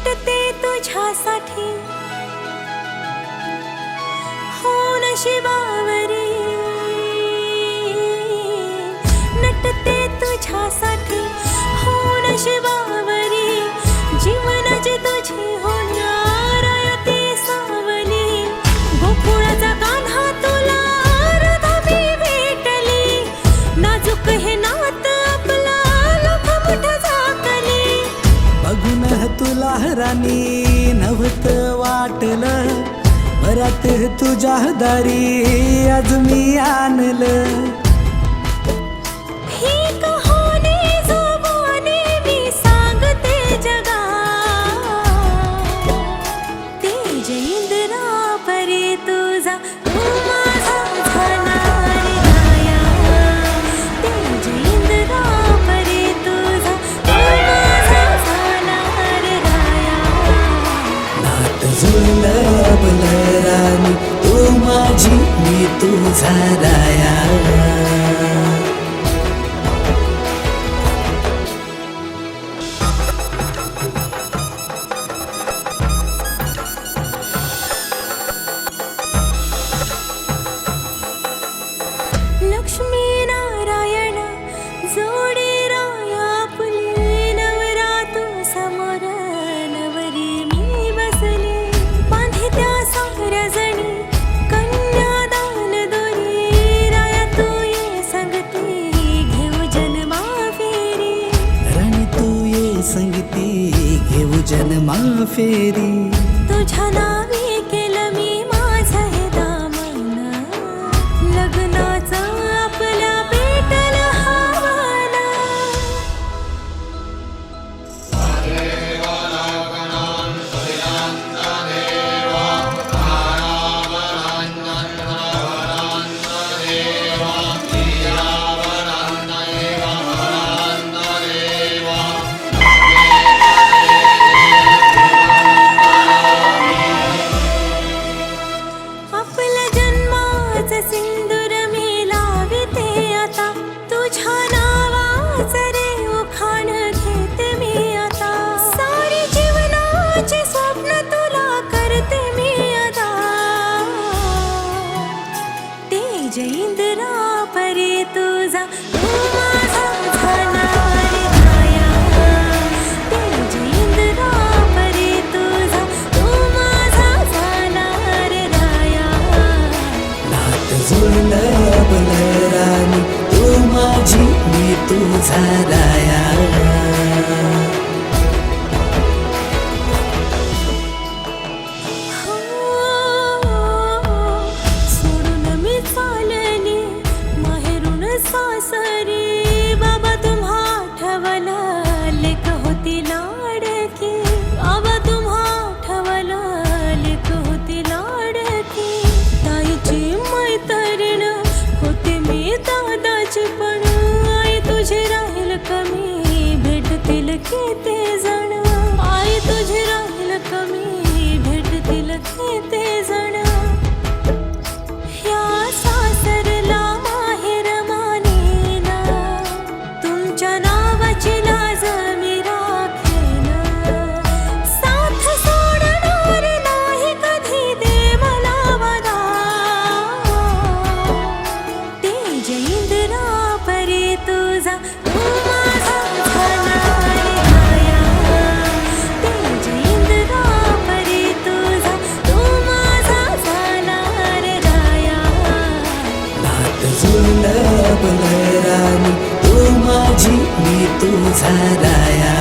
नटते तुझ्यासाठी हो नशिबावरी, नटते तुझ्यासाठी हो नशिबावरी, जीवनाची तुझी होणार ती सावली, गोकुळाचा कान्हा तुला राधा मी भेटली, नाजूक हे नात आपला लख मोठ झाकली, बघून तुला राणी नवत वाटलं, बरात तुझ्या दारी आज मी आणलं, ही कहाणी जुबानी मी सांगते जगा, तेज इंद्रा परी तुझा तू माझा झाला रे राया, तेज इंद्रा परी तुझा तू माझा झाला रे राया, नात जुळलं बलं राणी तू माझी मी तुझा राया. लक्ष्मी नारायण जोडी राया फुले, नवरा तू समोर नवरी मी बसले, बांधे त्या साऱ्या जणी कन्यादान दोरी, राया तू ये संगती घेऊ जन्मा फेरी, राणी तू ये संगती घेऊ जन्मा फेरी, तुझ्या नावी केलं मी माझं हे दामन, लग्नाचं आपल्या पेटलं हवन, आपल्या जन्माचं सिंदूर मी लाविते आता, तुझ्या नावाचं रे उखाण घेते मी आता, सारी जीवनाची स्वप्न तुला करते मी अदा, तेज इंद्रा परी तुझा तू माझा झाला रे राया, तेज इंद्रा परी तुझा तू माझा झाला रे राया, नात जुळलं बलं राणी तू माझी मी तुझा राया. सोडून मी चालली माहेरून सासरी, बाबा तुम्हा आठवलं लेक होती लाडकी, बाबा तुम्हा आठवलं लेक होती लाडकी, ताईची मैत्रीण होते मी दादाची पण, आई तुझी राहील कमी भेटतील किती जण, आई तुझी राहील कमी भेटतील किती जण, या सासरला माहेर मानेन, तुमच्या नावाची लाज मी राखेन, साथ सोडणार नाही कधी दे मला वदा, तेज इंद्रा परी तुझा तू माझा झाला रे राया, तेज इंद्रा परी तुझा तू माझा झाला रे राया, नात जुळलं बलं राणी तू माझी मी तुझा राया.